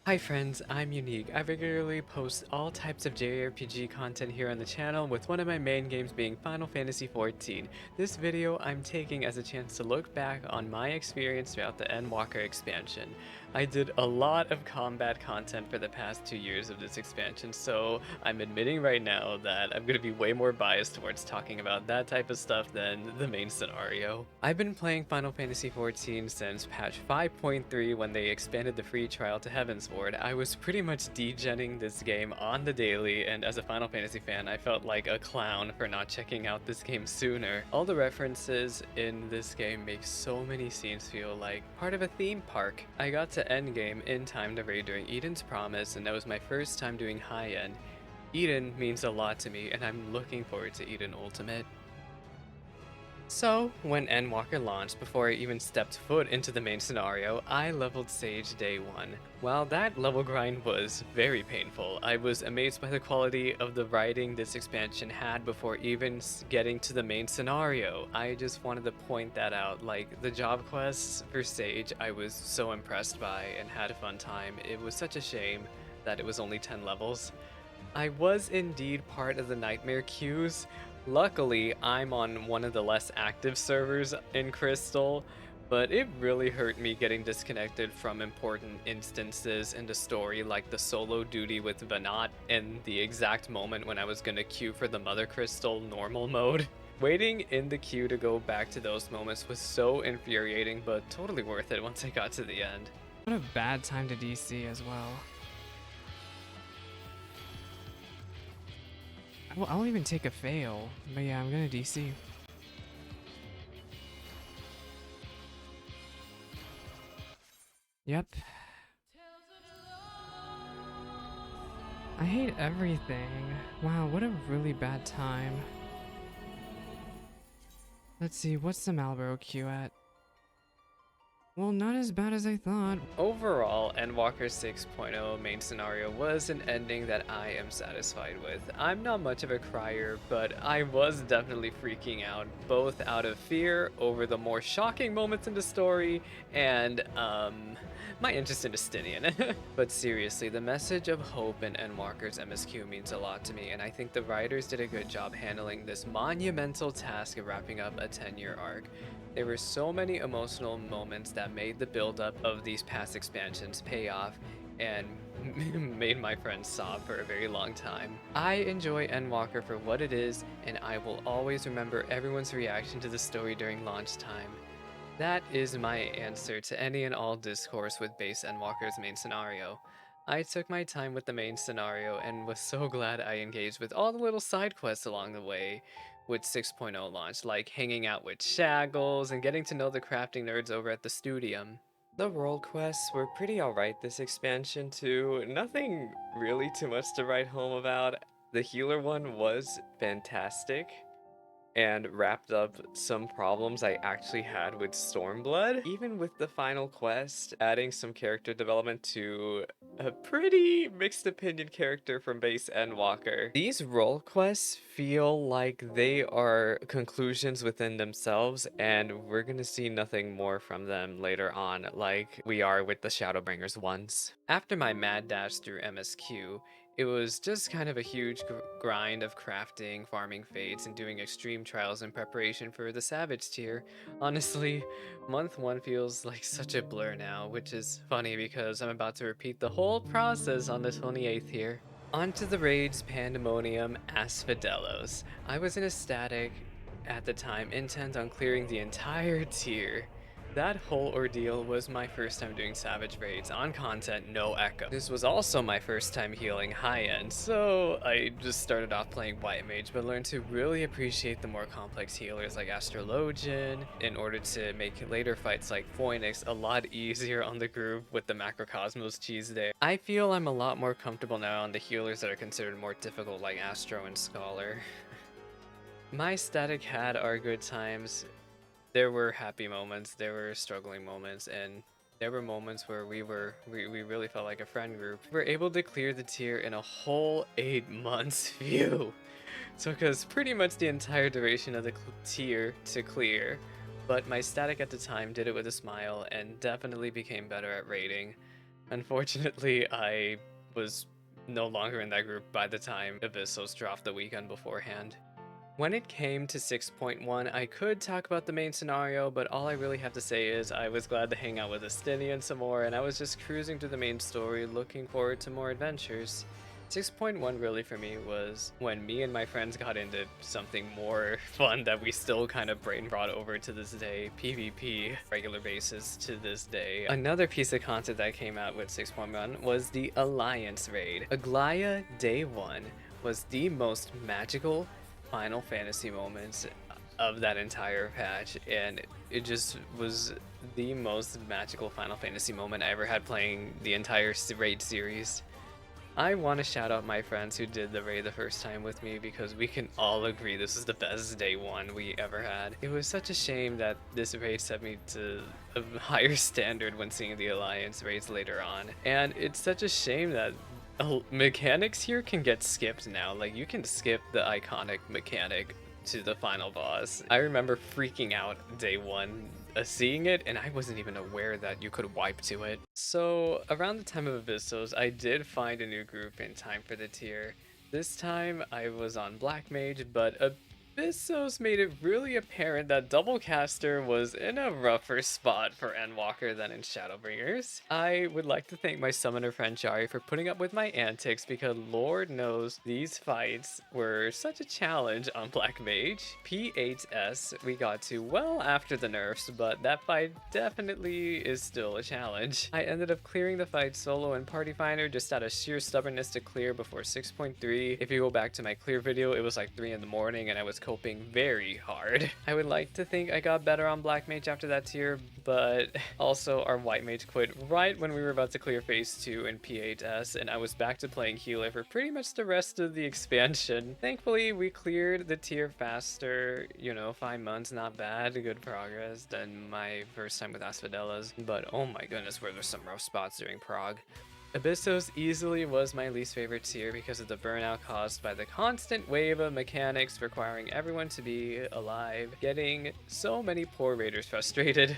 Hi friends, I'm Unique. I regularly post all types of JRPG content here on the channel, with one of my main games being Final Fantasy XIV. This video I'm taking as a chance to look back on my experience throughout the Endwalker expansion. I did a lot of combat content for the past 2 years of this expansion, so I'm admitting right now that I'm going to be way more biased towards talking about that type of stuff than the main scenario. I've been playing Final Fantasy XIV since patch 5.3 when they expanded the free trial to Heaven's I was pretty much degenning this game on the daily, and as a Final Fantasy fan, I felt like a clown for not checking out this game sooner. All the references in this game make so many scenes feel like part of a theme park. I got to endgame in time to raid during Eden's Promise, and that was my first time doing high end. Eden means a lot to me, and I'm looking forward to Eden Ultimate. So, when Endwalker launched, before I even stepped foot into the main scenario, I leveled Sage day 1. While that level grind was very painful, I was amazed by the quality of the writing this expansion had before even getting to the main scenario. I just wanted to point that out, like the job quests for Sage I was so impressed by and had a fun time. It was such a shame that it was only 10 levels. I was indeed part of the nightmare queues. Luckily, I'm on one of the less active servers in Crystal, but it really hurt me getting disconnected from important instances in the story, like the solo duty with Vanat and the exact moment when I was gonna queue for the Mother Crystal normal mode. Waiting in the queue to go back to those moments was so infuriating, but totally worth it once I got to the end. What a bad time to DC as well. I'll even take a fail, but yeah, I'm gonna DC. Yep. I hate everything. Wow, what a really bad time. Let's see, what's the Malboro queue at? Well, not as bad as I thought. Overall, Endwalker 6.0 main scenario was an ending that I am satisfied with. I'm not much of a crier, but I was definitely freaking out, both out of fear over the more shocking moments in the story and, my interest in Justinian. But seriously, the message of hope in Endwalker's MSQ means a lot to me, and I think the writers did a good job handling this monumental task of wrapping up a 10-year arc. There were so many emotional moments that made the build-up of these past expansions pay off and made my friends sob for a very long time. I enjoy Endwalker for what it is, and I will always remember everyone's reaction to the story during launch time. That is my answer to any and all discourse with base Endwalker's main scenario. I took my time with the main scenario and was so glad I engaged with all the little side quests along the way with 6.0 launch, like hanging out with Shaggles and getting to know the crafting nerds over at the Studium. The role quests were pretty alright this expansion too, nothing really too much to write home about. The healer one was fantastic and wrapped up some problems I actually had with Stormblood. Even with the final quest, adding some character development to a pretty mixed opinion character from base Endwalker. These role quests feel like they are conclusions within themselves, and we're gonna see nothing more from them later on, like we are with the Shadowbringers ones. After my mad dash through MSQ, it was just kind of a huge grind of crafting, farming fates, and doing extreme trials in preparation for the Savage tier. Honestly, month 1 feels like such a blur now, which is funny because I'm about to repeat the whole process on the 28th here. Onto the raids, Pandemonium, Asphodelos. I was in a static at the time, intent on clearing the entire tier. That whole ordeal was my first time doing Savage raids on content, no echo. This was also my first time healing high end, so I just started off playing White Mage, but learned to really appreciate the more complex healers like Astrologian in order to make later fights like Phoenix a lot easier on the group with the Macrocosmos cheese there. I feel I'm a lot more comfortable now on the healers that are considered more difficult like Astro and Scholar. My static had our good times. There were happy moments, there were struggling moments, and there were moments where we really felt like a friend group. We were able to clear the tier in a whole 8 months. Phew! Took us pretty much the entire duration of the tier to clear, but my static at the time did it with a smile and definitely became better at raiding. Unfortunately, I was no longer in that group by the time Abyssos dropped the weekend beforehand. When it came to 6.1, I could talk about the main scenario, but all I really have to say is I was glad to hang out with Estinian some more, and I was just cruising through the main story, looking forward to more adventures. 6.1 really for me was when me and my friends got into something more fun that we still kind of brain brought over to this day, PvP, regular basis to this day. Another piece of content that came out with 6.1 was the Alliance raid. Aglaya Day 1 was the most magical Final Fantasy moments of that entire patch, and it just was the most magical Final Fantasy moment I ever had playing the entire raid series. I want to shout out my friends who did the raid the first time with me because we can all agree this is the best day one we ever had. It was such a shame that this raid set me to a higher standard when seeing the Alliance raids later on, and it's such a shame that mechanics here can get skipped now. Like, you can skip the iconic mechanic to the final boss. I remember freaking out day one seeing it, and I wasn't even aware that you could wipe to it. So around the time of Abyssos, I did find a new group in time for the tier. This time I was on Black Mage, but Abyssos made it really apparent that Doublecaster was in a rougher spot for Endwalker than in Shadowbringers. I would like to thank my summoner friend Jari for putting up with my antics because Lord knows these fights were such a challenge on Black Mage. P8S we got to well after the nerfs, but that fight definitely is still a challenge. I ended up clearing the fight solo and Party Finder just out of sheer stubbornness to clear before 6.3. If you go back to my clear video, it was like 3 in the morning and I was coping very hard. I would like to think I got better on Black Mage after that tier, but also our White Mage quit right when we were about to clear phase 2 in P8S, and I was back to playing healer for pretty much the rest of the expansion. Thankfully, we cleared the tier faster, you know, 5 months, not bad, good progress than my first time with Asphodella's, but oh my goodness, were there some rough spots during Prague. Abyssos easily was my least favorite tier because of the burnout caused by the constant wave of mechanics requiring everyone to be alive, getting so many poor raiders frustrated.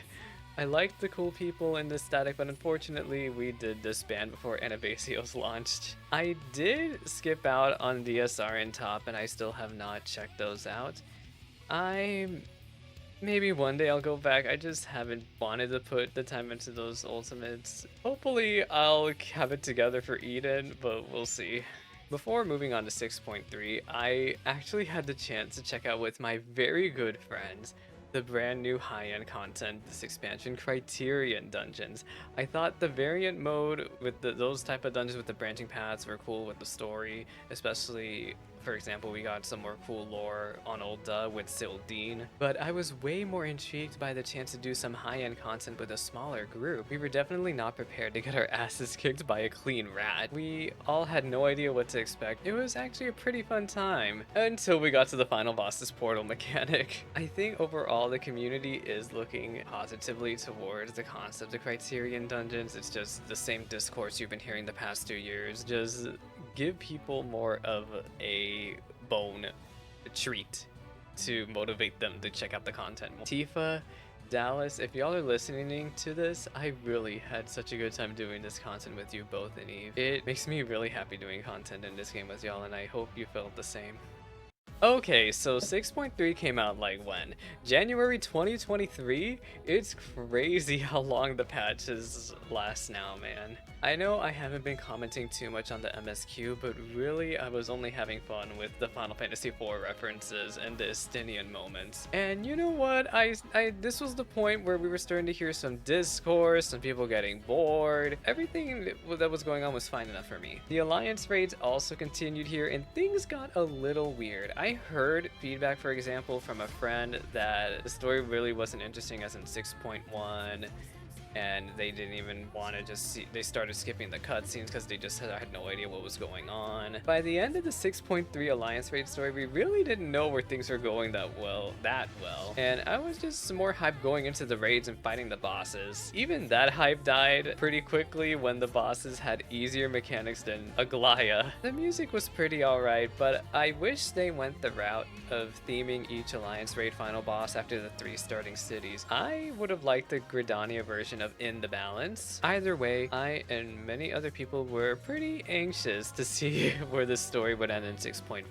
I liked the cool people in this static, but unfortunately we did disband before Anabasios launched. I did skip out on DSR in top and I still have not checked those out. Maybe one day I'll go back. I just haven't wanted to put the time into those ultimates. Hopefully I'll have it together for Eden, but we'll see. Before moving on to 6.3, I actually had the chance to check out with my very good friends the brand new high-end content, this expansion, Criterion Dungeons. I thought the variant mode with those type of dungeons with the branching paths were cool with the story, especially, for example, we got some more cool lore on Ul'dah with Sildine, but I was way more intrigued by the chance to do some high-end content with a smaller group. We were definitely not prepared to get our asses kicked by a clean rat. We all had no idea what to expect. It was actually a pretty fun time, until we got to the final boss's portal mechanic. I think overall the community is looking positively towards the concept of Criterion Dungeons. It's just the same discourse you've been hearing the past 2 years. Just give people more of a treat to motivate them to check out the content. Tifa, Dallas, if y'all are listening to this, I really had such a good time doing this content with you both and Eve. It makes me really happy doing content in this game with y'all, and I hope you felt the same. Okay, so 6.3 came out like when? January 2023? It's crazy how long the patches last now, man. I know I haven't been commenting too much on the MSQ, but really I was only having fun with the Final Fantasy IV references and the Estinian moments. And you know what? This was the point where we were starting to hear some discourse, some people getting bored. Everything that was going on was fine enough for me. The Alliance raids also continued here, and things got a little weird. I heard feedback, for example, from a friend that the story really wasn't interesting as in 6.1, and they didn't even want to just see, they started skipping the cutscenes because they just had no idea what was going on. By the end of the 6.3 Alliance raid story, we really didn't know where things were going that well, and I was just more hyped going into the raids and fighting the bosses. Even that hype died pretty quickly when the bosses had easier mechanics than Aglaya. The music was pretty alright, but I wish they went the route of theming each Alliance raid final boss after the 3 starting cities. I would have liked the Gridania version version of In the Balance. Either way, I and many other people were pretty anxious to see where the story would end in 6.5.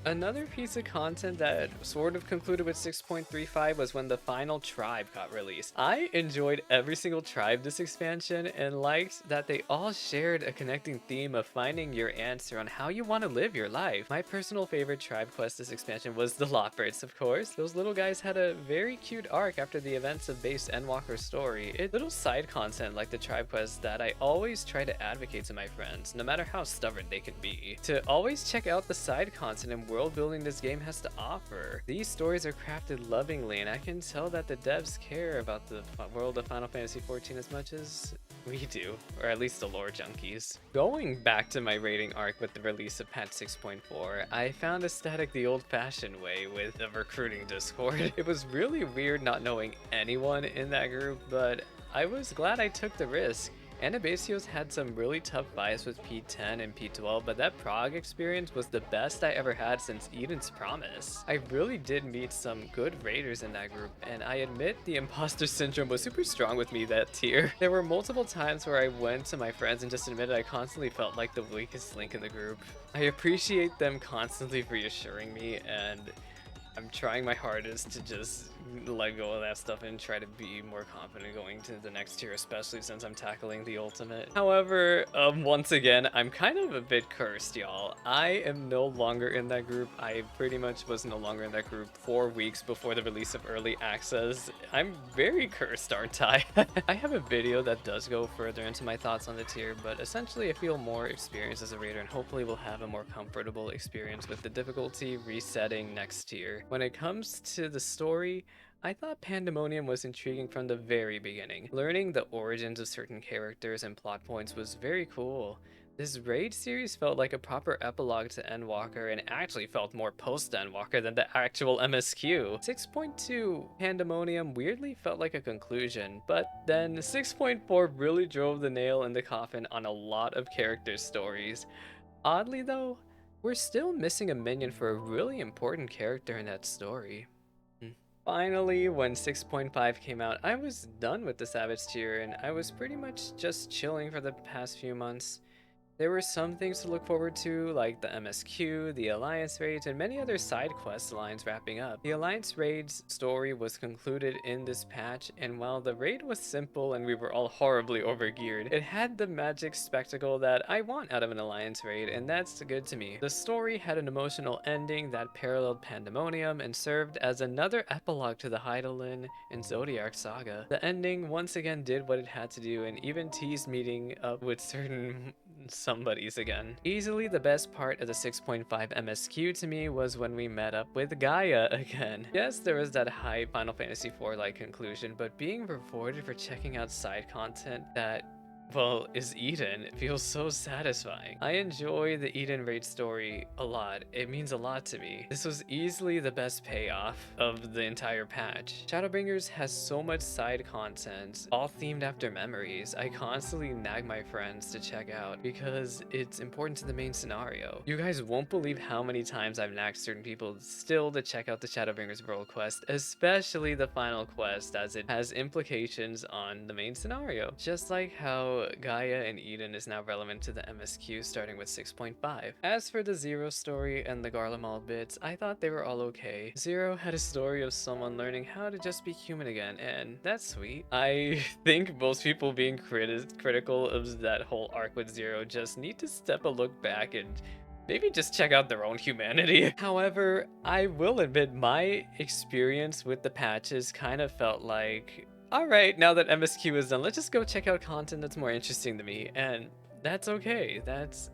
Another piece of content that sort of concluded with 6.35 was when the final tribe got released. I enjoyed every single tribe this expansion and liked that they all shared a connecting theme of finding your answer on how you want to live your life. My personal favorite tribe quest this expansion was the Lopperts, of course. Those little guys had a very cute arc after the events of base Endwalker's story. It's little side content like the tribe quest that I always try to advocate to my friends, no matter how stubborn they can be, to always check out the side content and world building this game has to offer. These stories are crafted lovingly, and I can tell that the devs care about the world of Final Fantasy XIV as much as we do, or at least the lore junkies. Going back to my rating arc with the release of patch 6.4, I found Aesthetic the old-fashioned way with the recruiting Discord. It was really weird not knowing anyone in that group, but I was glad I took the risk. Anabasios had some really tough fights with P10 and P12, but that Prague experience was the best I ever had since Eden's Promise. I really did meet some good raiders in that group, and I admit the imposter syndrome was super strong with me that tier. There were multiple times where I went to my friends and just admitted I constantly felt like the weakest link in the group. I appreciate them constantly reassuring me, and I'm trying my hardest to just let go of that stuff and try to be more confident going to the next tier, especially since I'm tackling the ultimate. However, once again, I'm kind of a bit cursed, y'all. I am no longer in that group. I pretty much was no longer in that group 4 weeks before the release of early access. I'm very cursed, aren't I? I have a video that does go further into my thoughts on the tier, but essentially I feel more experienced as a raider and hopefully will have a more comfortable experience with the difficulty resetting next tier. When it comes to the story, I thought Pandemonium was intriguing from the very beginning. Learning the origins of certain characters and plot points was very cool. This raid series felt like a proper epilogue to Endwalker and actually felt more post-Endwalker than the actual MSQ. 6.2 Pandemonium weirdly felt like a conclusion, but then 6.4 really drove the nail in the coffin on a lot of character stories. Oddly though, we're still missing a minion for a really important character in that story. Finally, when 6.5 came out, I was done with the Savage tier and I was pretty much just chilling for the past few months. There were some things to look forward to, like the MSQ, the Alliance raids, and many other side quest lines wrapping up. The Alliance raid's story was concluded in this patch, and while the raid was simple and we were all horribly overgeared, it had the magic spectacle that I want out of an Alliance raid, and that's good to me. The story had an emotional ending that paralleled Pandemonium and served as another epilogue to the Hydaelyn and Zodiac saga. The ending once again did what it had to do and even teased meeting up with certain somebodies again. Easily the best part of the 6.5 MSQ to me was when we met up with Gaia again. Yes, there was that high Final Fantasy IV-like conclusion, but being rewarded for checking out side content that, well, is Eden, it feels so satisfying. I enjoy the Eden raid story a lot. It means a lot to me. This was easily the best payoff of the entire patch. Shadowbringers has so much side content, all themed after memories. I constantly nag my friends to check out because it's important to the main scenario. You guys won't believe how many times I've nagged certain people still to check out the Shadowbringers world quest, especially the final quest, as it has implications on the main scenario. Just like how Gaia and Eden is now relevant to the MSQ starting with 6.5. As for the Zero story and the Garlemald bits, I thought they were all okay. Zero had a story of someone learning how to just be human again, and that's sweet. I think most people being critical of that whole arc with Zero just need to step a look back and maybe just check out their own humanity. However, I will admit my experience with the patches kind of felt like, alright, now that MSQ is done, let's just go check out content that's more interesting to me, and that's okay.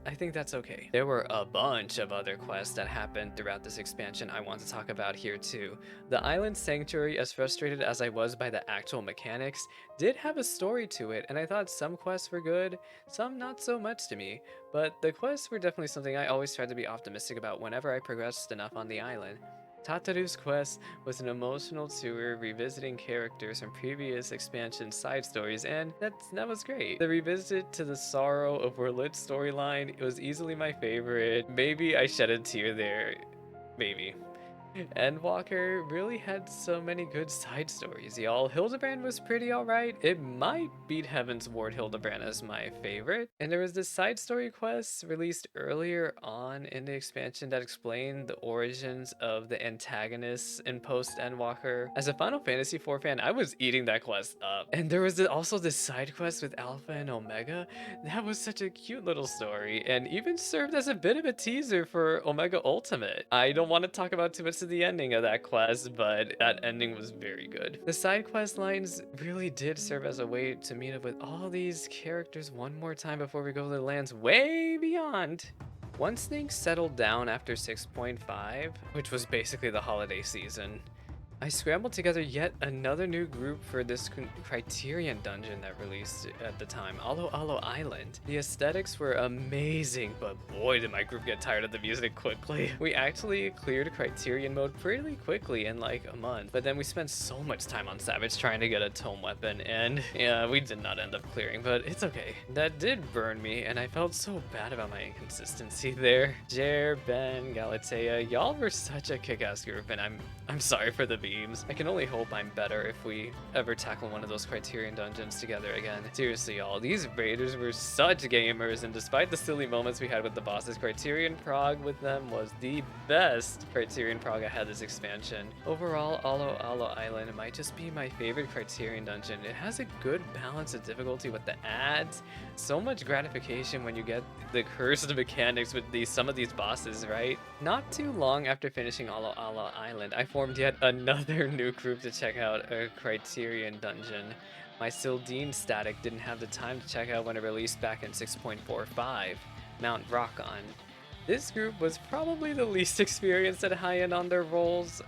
I think that's okay. There were a bunch of other quests that happened throughout this expansion I want to talk about here too. The Island Sanctuary, as frustrated as I was by the actual mechanics, did have a story to it, and I thought some quests were good, some not so much to me, but the quests were definitely something I always tried to be optimistic about whenever I progressed enough on the island. Tataru's quest was an emotional tour revisiting characters from previous expansion side stories, and that was great. The revisit to the Sorrow of Werlit storyline, it was easily my favorite. Maybe I shed a tear there. Maybe. Endwalker really had so many good side stories, y'all. Hildebrand was pretty alright. It might beat Heaven's Ward Hildebrand as my favorite. And there was this side story quest released earlier on in the expansion that explained the origins of the antagonists in post Endwalker. As a Final Fantasy IV fan, I was eating that quest up. And there was also this side quest with Alpha and Omega. That was such a cute little story, and even served as a bit of a teaser for Omega Ultimate. I don't want to talk about too much of the ending of that quest, but that ending was very good. The side quest lines really did serve as a way to meet up with all these characters one more time before we go to the lands way beyond. Once things settled down after 6.5, which was basically the holiday season, I scrambled together yet another new group for this Criterion dungeon that released at the time, Alo Alo Island. The aesthetics were amazing, but boy did my group get tired of the music quickly. We actually cleared Criterion mode pretty quickly in like a month, but then we spent so much time on Savage trying to get a tome weapon, and yeah, we did not end up clearing, but it's okay. That did burn me, and I felt so bad about my inconsistency there. Jer, Ben, Galatea, y'all were such a kick-ass group, and I'm sorry for the beams. I can only hope I'm better if we ever tackle one of those Criterion dungeons together again. Seriously, y'all, these raiders were such gamers, and despite the silly moments we had with the bosses, Criterion Prog with them was the best Criterion Prog I had this expansion. Overall, Alo Alo Island might just be my favorite Criterion dungeon. It has a good balance of difficulty with the ads, so much gratification when you get the cursed mechanics with some of these bosses, right? Not too long after finishing Alo Alo Island, I formed yet another new group to check out a Criterion dungeon. My Sildine static didn't have the time to check out when it released back in 6.45, Mount Rockon. This group was probably the least experienced at high-end on their roles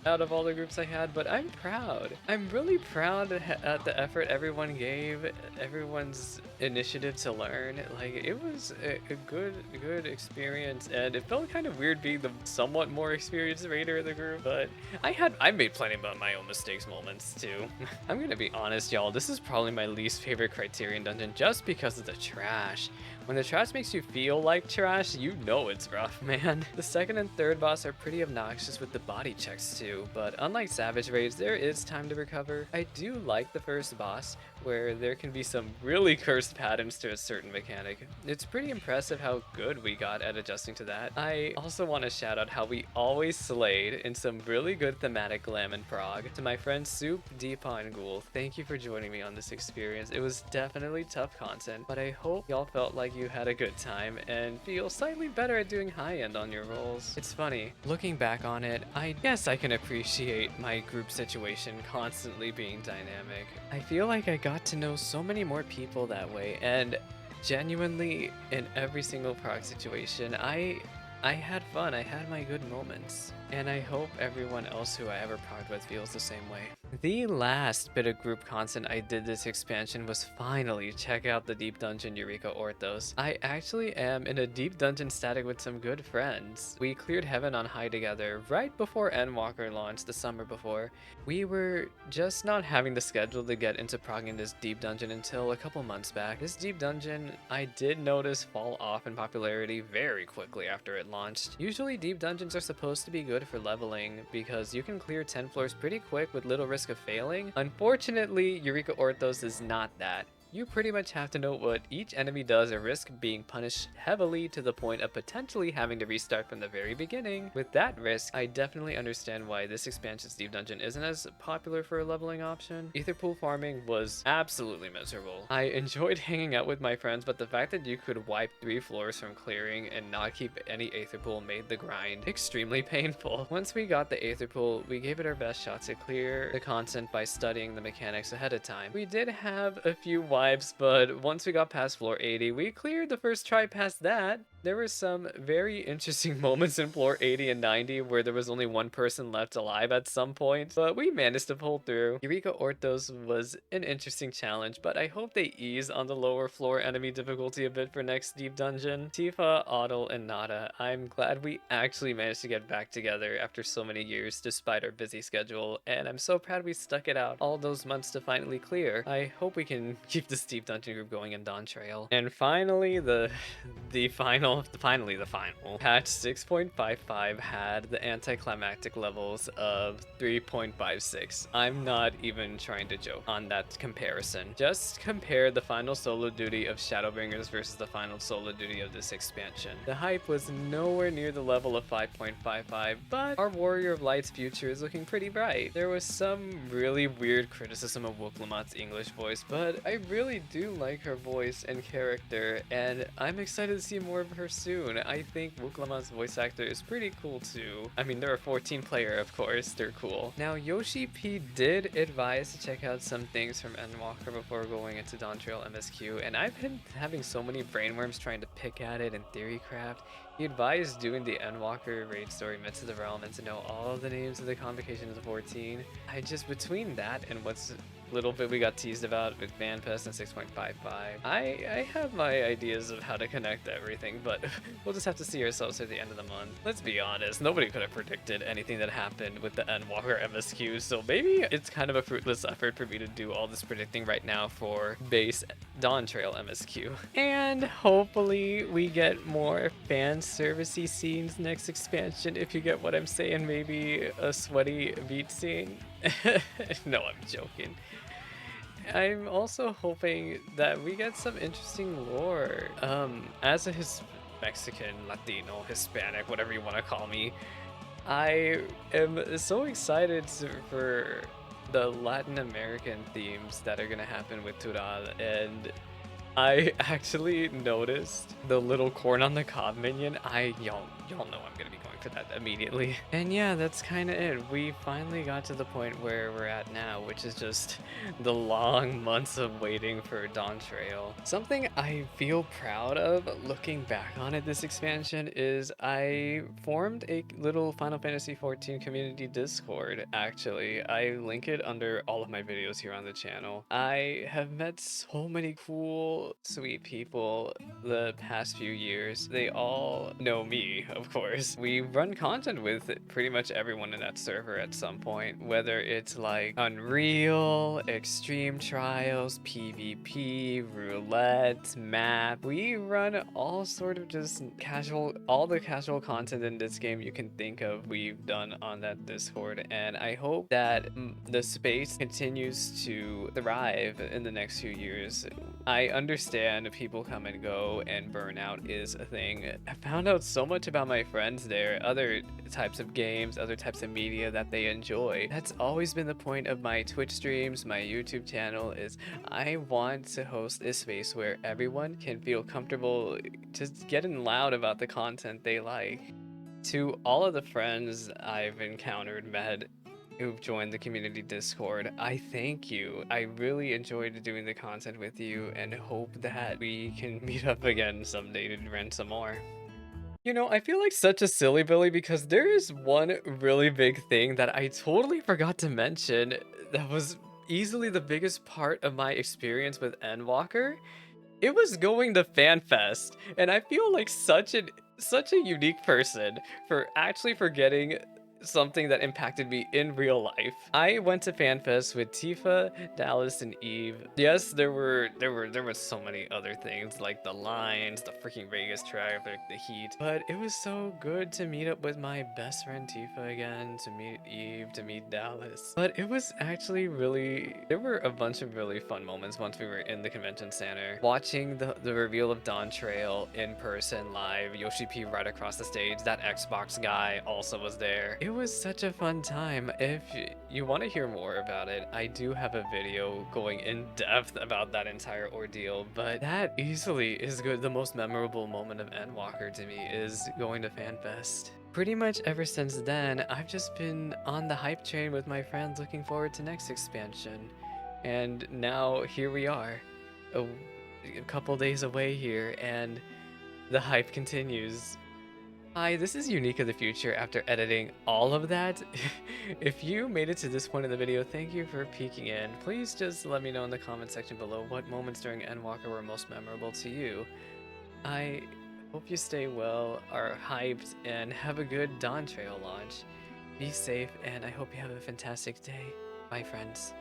out of all the groups I had, but I'm proud. I'm really proud at the effort everyone gave, everyone's initiative to learn. Like, it was a good experience, and it felt kind of weird being the somewhat more experienced raider of the group, but I made plenty of my own mistakes moments too. I'm gonna be honest, y'all, this is probably my least favorite Criterion dungeon just because of the trash. When the trash makes you feel like trash, you know it's rough, man. The second and third boss are pretty obnoxious with the body checks too, but unlike Savage Raids, there is time to recover. I do like the first boss, where there can be some really cursed patterns to a certain mechanic. It's pretty impressive how good we got at adjusting to that. I also want to shout out how we always slayed in some really good thematic glam and prog. To my friends Soup, Deepa, and Ghoul, thank you for joining me on this experience. It was definitely tough content, but I hope y'all felt like you had a good time and feel slightly better at doing high-end on your rolls. It's funny, looking back on it, I guess I can appreciate my group situation constantly being dynamic. I feel like I got to know so many more people that way, and genuinely in every single prog situation, I had fun. I had my good moments, and I hope everyone else who I ever progged with feels the same way. The last bit of group content I did this expansion was finally check out the Deep Dungeon Eureka Orthos. I actually am in a Deep Dungeon static with some good friends. We cleared Heaven on High together right before Endwalker launched the summer before. We were just not having the schedule to get into progging this Deep Dungeon until a couple months back. This Deep Dungeon, I did notice fall off in popularity very quickly after it launched. Usually Deep Dungeons are supposed to be good for leveling because you can clear 10 floors pretty quick with little risk of failing. Unfortunately, Eureka Orthos is not that. You pretty much have to know what each enemy does and risk being punished heavily to the point of potentially having to restart from the very beginning. With that risk, I definitely understand why this expansion's Deep Dungeon isn't as popular for a leveling option. Ether pool farming was absolutely miserable. I enjoyed hanging out with my friends, but the fact that you could wipe 3 floors from clearing and not keep any Aether pool made the grind extremely painful. Once we got the Aether pool, we gave it our best shot to clear the content by studying the mechanics ahead of time. We did have a few vibes, but once we got past floor 80, we cleared the first try past that. There were some very interesting moments in floor 80 and 90 where there was only one person left alive at some point, but we managed to pull through. Eureka Orthos was an interesting challenge, but I hope they ease on the lower floor enemy difficulty a bit for next Deep Dungeon. Tifa, Audel, and Nada, I'm glad we actually managed to get back together after so many years despite our busy schedule, and I'm so proud we stuck it out all those months to finally clear. I hope we can keep this Deep Dungeon group going in Dawntrail. And finally, the finally the final. Patch 6.55 had the anticlimactic levels of 3.56. I'm not even trying to joke on that comparison. Just compare the final solo duty of Shadowbringers versus the final solo duty of this expansion. The hype was nowhere near the level of 5.55, but our Warrior of Light's future is looking pretty bright. There was some really weird criticism of Wooklamot's English voice, but I really do like her voice and character, and I'm excited to see more of her soon. I think Wooklamot's voice actor is pretty cool too. I mean, they're a 14 player, of course, they're cool. Now, Yoshi P did advise to check out some things from Endwalker before going into Dawntrail MSQ, and I've been having so many brainworms trying to pick at it in Theorycraft. He advised doing the Endwalker raid story Myths of the Realm and to know all the names of the Convocations of 14. I just, between that and what's little bit we got teased about with FanFest and 6.55, I have my ideas of how to connect everything, but we'll just have to see ourselves at the end of the month. Let's be honest, nobody could have predicted anything that happened with the Endwalker MSQ, so maybe it's kind of a fruitless effort for me to do all this predicting right now for base Dawntrail MSQ. And hopefully we get more fan servicey scenes next expansion, if you get what I'm saying. Maybe a sweaty beat scene. No, I'm joking. I'm also hoping that we get some interesting lore. As a Mexican, Latino, Hispanic, whatever you want to call me, I am so excited for the Latin American themes that are gonna happen with Tural, and I actually noticed the little corn on the cob minion. Y'all know I'm gonna be going for that immediately. And yeah, that's kind of it. We finally got to the point where we're at now, which is just the long months of waiting for Dawntrail. Something I feel proud of looking back on it this expansion is I formed a little Final Fantasy XIV community Discord, actually. I link it under all of my videos here on the channel. I have met so many cool, sweet people the past few years. They all know me, of course. We run content with pretty much everyone in that server at some point, whether it's like Unreal, Extreme Trials, PvP, Roulette, Map. We run all sort of just all the casual content in this game you can think of we've done on that Discord, and I hope that the space continues to thrive in the next few years. I understand people come and go and burnout is a thing. I found out so much about my friends there, other types of games, other types of media that they enjoy. That's always been the point of my Twitch streams, my YouTube channel, is I want to host a space where everyone can feel comfortable just getting loud about the content they like. To all of the friends I've encountered, met, who've joined the community Discord, I thank you. I really enjoyed doing the content with you and hope that we can meet up again someday to run some more. You know, I feel like such a silly Billy because there is one really big thing that I totally forgot to mention that was easily the biggest part of my experience with Endwalker. It was going to FanFest, and I feel like such a unique person for actually forgetting something that impacted me in real life. I went to FanFest with Tifa, Dallas, and Eve. Yes, there were so many other things like the lines, the freaking Vegas traffic, the heat, but it was so good to meet up with my best friend Tifa again, to meet Eve, to meet Dallas. But it was actually there were a bunch of really fun moments once we were in the convention center. Watching the reveal of Dawntrail in person live, Yoshi P right across the stage, that Xbox guy also was there. It was such a fun time. If you want to hear more about it, I do have a video going in depth about that entire ordeal, but that easily is good. The most memorable moment of Endwalker to me is going to FanFest. Pretty much ever since then, I've just been on the hype train with my friends looking forward to next expansion. And now here we are, a couple days away here, and the hype continues. Hi, this is Unique of the Future after editing all of that. If you made it to this point in the video, thank you for peeking in. Please just let me know in the comment section below what moments during Endwalker were most memorable to you. I hope you stay well, are hyped, and have a good Dawntrail launch. Be safe, and I hope you have a fantastic day. Bye, friends.